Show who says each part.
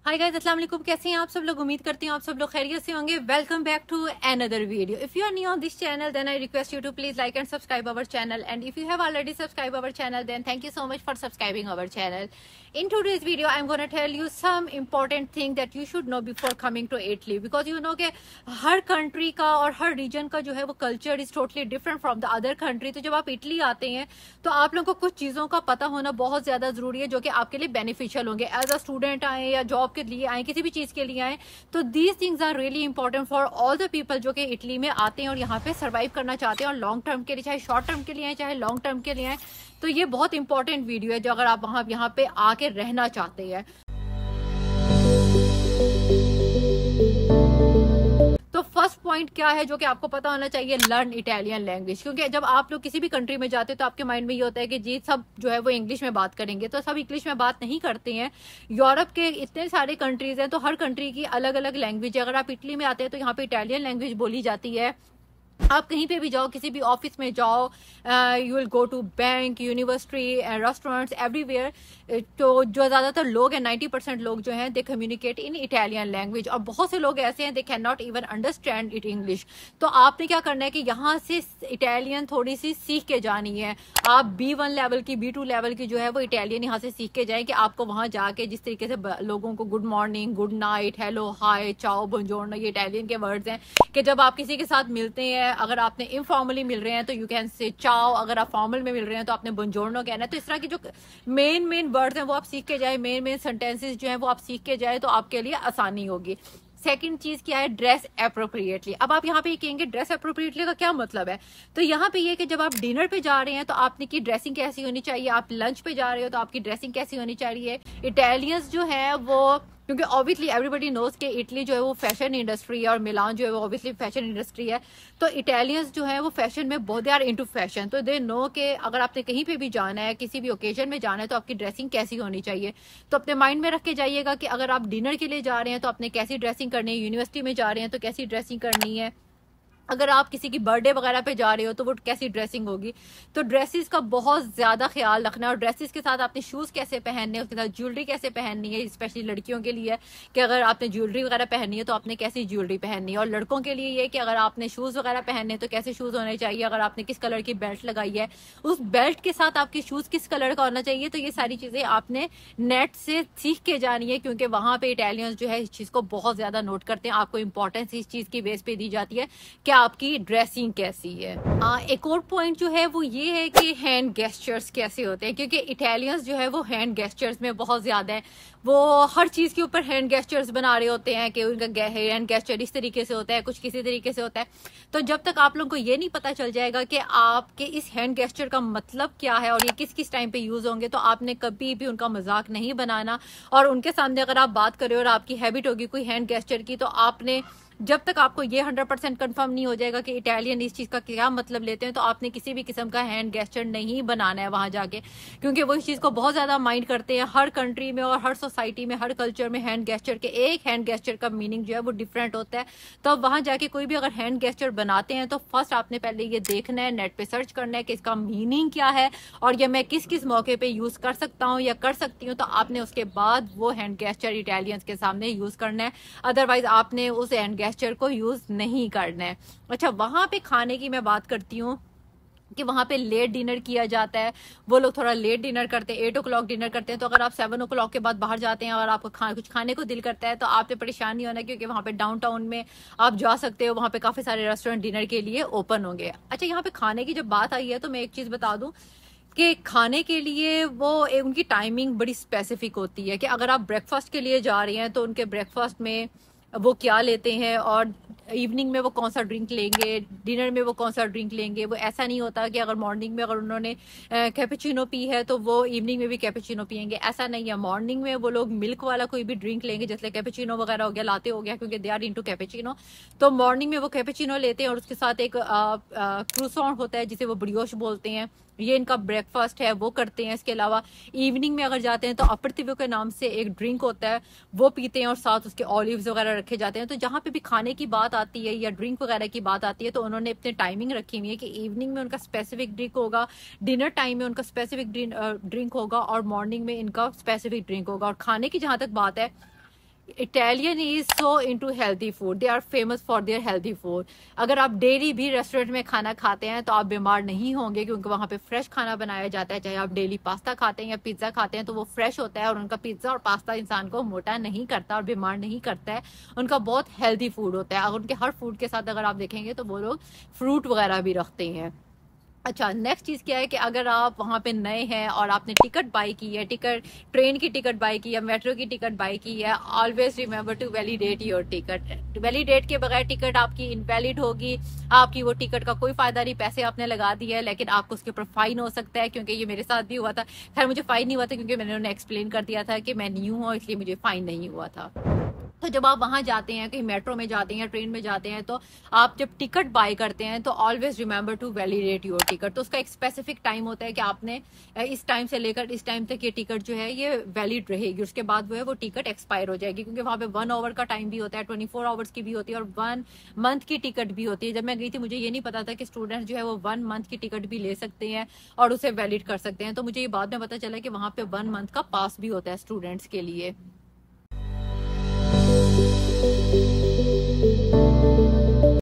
Speaker 1: Hi guys, अस्सलाम वालेकुम। कैसे हैं आप सब लोग? उम्मीद करती हूँ आप सब लोग खैरियत से होंगे। Welcome back to another video. If you are new on this channel then I request you to please like and subscribe our channel, and if you have already subscribe our channel then thank you so much for subscribing our channel. In today's video I'm going to tell you some important thing that you should know before coming to Italy, because you know कि हर country का और हर reason का जो है वो culture is totally different from the other country. तो जब आप इटली आते हैं तो आप लोगों को कुछ चीज़ों का पता होना बहुत ज़्यादा ज़रूरी है जो कि आपके लिए बेनिफिशियल होंगे. एज अ स्टूडेंट आए या जॉब के लिए आए, किसी भी चीज़ के लिए आए, तो these things are really important for all the people जो कि इटली में आते हैं और यहाँ पे सर्वाइव करना चाहते हैं, और लॉन्ग टर्म के लिए, चाहे शॉर्ट टर्म के लिए आए चाहे लॉन्ग टर्म के लिए आए. तो ये बहुत इंपॉर्टेंट वीडियो है जो अगर आप वहाँ यहाँ पे आके रहना चाहते हैं. तो फर्स्ट पॉइंट क्या है जो कि आपको पता होना चाहिए? Learn Italian language. क्योंकि जब आप लोग किसी भी कंट्री में जाते हैं तो आपके माइंड में ये होता है कि जी सब जो है वो इंग्लिश में बात करेंगे, तो सब इंग्लिश में बात नहीं करते हैं. यूरोप के इतने सारे कंट्रीज हैं तो हर कंट्री की अलग अलग लैंग्वेज है. अगर आप इटली में आते हैं तो यहाँ पे इटालियन लैंग्वेज बोली जाती है. आप कहीं पे भी जाओ, किसी भी ऑफिस में जाओ, you will go to bank, university, restaurants, everywhere. तो जो ज़्यादातर लोग हैं, 90% लोग जो हैं, they communicate in Italian language. और बहुत से लोग ऐसे हैं they can not even understand it English. तो आपने क्या करना है कि यहाँ से इटालियन थोड़ी सी सीख के जानी है. आप B1 लेवल की, B2 लेवल की जो है वो इटालियन यहाँ से सीख के जाएं कि आपको वहाँ जाके जिस तरीके से लोगों को good morning, good night, hello, hi, ciao, बुongiorno, ये इटालियन के वर्ड्स हैं कि जब आप किसी के साथ मिलते हैं, अगर आपने इनफॉर्मली मिल रहे हैं तो यू कैन से चाओ, अगर आप फॉर्मल में मिल रहे हैं तो आपने बुongiorno कहना है. तो इस तरह की जो मेन वर्ड्स हैं वो आप सीख के जाए, मेन सेंटेंसेस जो हैं वो आप सीख के जाए तो आपके लिए आसानी होगी. सेकंड चीज क्या है? Dress appropriately. अब आप यहाँ पे कहेंगे ड्रेस अप्रोप्रिएटली का क्या मतलब है? तो यहाँ पे ये कि जब आप डिनर पे जा रहे हैं तो आपने की ड्रेसिंग कैसी होनी चाहिए, आप लंच पे जा रहे हो तो आपकी ड्रेसिंग कैसी होनी चाहिए. इटालियंस जो है वो, क्योंकि ऑब्वियसली एवरीबडी नोज के इटली जो है वो फैशन इंडस्ट्री है और मिलान जो है वो ऑब्वियसली फैशन इंडस्ट्री है. तो इटालियंस जो है वो फैशन में बहुत यार इनटू फैशन. तो दे नो के अगर आपने कहीं पे भी जाना है, किसी भी ओकेजन में जाना है, तो आपकी ड्रेसिंग कैसी होनी चाहिए. तो अपने माइंड में रख के जाइएगा कि अगर आप डिनर के लिए जा रहे हैं तो आपने कैसी ड्रेसिंग करनी है, यूनिवर्सिटी में जा रहे हैं तो कैसी ड्रेसिंग करनी है, अगर आप किसी की बर्थडे वगैरह पे जा रहे हो तो वो कैसी ड्रेसिंग होगी. तो ड्रेसेस का बहुत ज़्यादा ख्याल रखना है. और ड्रेसेस के साथ आपने शूज़ कैसे पहनने हैं, उसके साथ ज्वेलरी कैसे पहननी है. स्पेशली लड़कियों के लिए कि अगर आपने ज्वेलरी वगैरह पहननी है तो आपने कैसी ज्वेलरी पहननी है. और लड़कों के लिए ये कि अगर आपने शूज़ वगैरह पहनने हैं तो कैसे शूज़ होने चाहिए. अगर आपने किस कलर की बेल्ट लगाई है, उस बेल्ट के साथ आपकी शूज़ किस कलर का होना चाहिए. तो ये सारी चीज़ें आपने नेट से सीख के जानी है, क्योंकि वहाँ पे इटालियंस जो है इस चीज़ को बहुत ज़्यादा नोट करते हैं. आपको इंपॉर्टेंस इस चीज़ की बेस पे दी जाती है कि आपकी ड्रेसिंग कैसी है. एक और पॉइंट जो है वो ये है कि हैंड गेस्चर्स कैसे होते हैं, क्योंकि इटालियंस जो है वो हैंड गेस्चर्स में बहुत ज्यादा है. वो हर चीज के ऊपर हैंड गेस्चर्स बना रहे होते हैं कि उनका हैंड गेस्चर इस तरीके से होता है, कुछ किसी तरीके से होता है. तो जब तक आप लोगों को ये नहीं पता चल जाएगा कि आपके इस हैंड गेस्चर का मतलब क्या है और ये किस किस टाइम पे यूज होंगे, तो आपने कभी भी उनका मजाक नहीं बनाना. और उनके सामने अगर आप बात करें और आपकी हैबिट होगी कोई हैंड गेस्चर की, तो आपने जब तक आपको ये 100% कंफर्म नहीं हो जाएगा कि इटालियन इस चीज़ का क्या मतलब लेते हैं, तो आपने किसी भी किस्म का हैंड गेस्चर नहीं बनाना है वहाँ जाके. क्योंकि वो इस चीज़ को बहुत ज़्यादा माइंड करते हैं. हर कंट्री में और हर सोसाइटी में, हर कल्चर में हैंड गेस्चर के, एक हैंड गेस्चर का मीनिंग जो है वो डिफरेंट होता है. तो अब वहाँ जाके कोई भी अगर हैंड गेस्चर बनाते हैं तो फर्स्ट आपने पहले ये देखना है, नेट पे सर्च करना है कि इसका मीनिंग क्या है और ये मैं किस किस मौके पे यूज़ कर सकता हूँ या कर सकती हूँ. तो आपने उसके बाद वो हैंड गेस्चर इटालियंस के सामने यूज़ करना है. अदरवाइज आपने उस हैंड गेस्चर को यूज नहीं करना है. अच्छा, वहां पे खाने की मैं बात करती हूँ कि वहां पे लेट डिनर किया जाता है. वो लोग थोड़ा लेट डिनर करते हैं, 8 o'clock डिनर करते हैं. तो अगर आप 7 o'clock के बाद बाहर जाते हैं और आपको कुछ खाने को दिल करता है तो आपने परेशान नहीं होना, क्योंकि वहां पे डाउनटाउन में आप जा सकते हो. वहां पे काफी सारे रेस्टोरेंट डिनर के लिए ओपन होंगे. अच्छा, यहाँ पे खाने की जब बात आई है तो मैं एक चीज बता दूं कि खाने के लिए वो उनकी टाइमिंग बड़ी स्पेसिफिक होती है कि अगर आप ब्रेकफास्ट के लिए जा रहे हैं तो उनके ब्रेकफास्ट में वो क्या लेते हैं और इवनिंग में वो कौन सा ड्रिंक लेंगे, डिनर में वो कौन सा ड्रिंक लेंगे. वो ऐसा नहीं होता कि अगर मॉर्निंग में अगर उन्होंने कैपेचिनो पी है तो वो इवनिंग में भी कैपेचिनो पियेंगे. ऐसा नहीं है. मॉर्निंग में वो लोग मिल्क वाला कोई भी ड्रिंक लेंगे, जैसे कैपेचिनो वगैरह हो गया, लाते हो गया, क्योंकि दे आर इनटू कैपेचिनो. तो मॉर्निंग में वो कैपेचिनो लेते हैं और उसके साथ एक क्रूसॉन होता है जिसे वो ब्रियोश बोलते हैं. ये इनका ब्रेकफास्ट है, वो करते हैं. इसके अलावा इवनिंग में अगर जाते हैं तो अपर्टिवो के नाम से एक ड्रिंक होता है, वो पीते हैं और साथ उसके ऑलिव्स वगैरह रखे जाते हैं. तो जहाँ पे भी खाने की बात आती है या ड्रिंक वगैरह की बात आती है तो उन्होंने अपने टाइमिंग रखी हुई है कि इवनिंग में उनका स्पेसिफिक ड्रिंक होगा, डिनर टाइम में उनका स्पेसिफिक ड्रिंक होगा और मॉर्निंग में इनका स्पेसिफिक ड्रिंक होगा. और खाने की जहाँ तक बात है, Italian is so into healthy food, they are famous for their healthy food. अगर आप डेली भी रेस्टोरेंट में खाना खाते हैं तो आप बीमार नहीं होंगे, क्योंकि वहाँ पे फ्रेश खाना बनाया जाता है। चाहे आप डेली पास्ता खाते हैं या पिज्जा खाते हैं तो वो फ्रेश होता है, और उनका पिज्जा और पास्ता इंसान को मोटा नहीं करता और बीमार नहीं करता है। उनका बहुत हेल्दी फूड होता है। अगर उनके हर फूड के साथ अगर आप देखेंगे तो वो लोग फ्रूट वगैरह भी रखते हैं। अच्छा, नेक्स्ट चीज़ क्या है कि अगर आप वहाँ पे नए हैं और आपने टिकट बाई की है, टिकट ट्रेन की टिकट बाई की है, मेट्रो की टिकट बाई की है, always remember to validate your ticket. Validate के बगैर टिकट आपकी इनवैलिड होगी, आपकी वो टिकट का कोई फायदा नहीं। पैसे आपने लगा दिए है, लेकिन आपको उसके ऊपर फाइन हो सकता है, क्योंकि ये मेरे साथ भी हुआ था। खैर मुझे फाइन नहीं हुआ था क्योंकि मैंने उन्हें एक्सप्लेन कर दिया था कि मैं न्यू हूँ, इसलिए मुझे फाइन नहीं हुआ था। तो जब आप वहां जाते हैं, कहीं मेट्रो में जाते हैं या ट्रेन में जाते हैं, तो आप जब टिकट बाय करते हैं तो always remember to validate your ticket. तो उसका एक स्पेसिफिक टाइम होता है कि आपने इस टाइम से लेकर इस टाइम तक ये टिकट जो है ये वैलिड रहेगी, उसके बाद वो टिकट एक्सपायर हो जाएगी। क्योंकि वहां पे 1 आवर का टाइम भी होता है, 24 आवर्स की भी होती है, और 1 मंथ की टिकट भी होती है। जब मैं गई थी मुझे ये नहीं पता था कि स्टूडेंट जो है वो 1 मंथ की टिकट भी ले सकते हैं और उसे वैलिड कर सकते हैं। तो मुझे ये बाद में पता चला कि वहां पे 1 मंथ का पास भी होता है स्टूडेंट्स के लिए।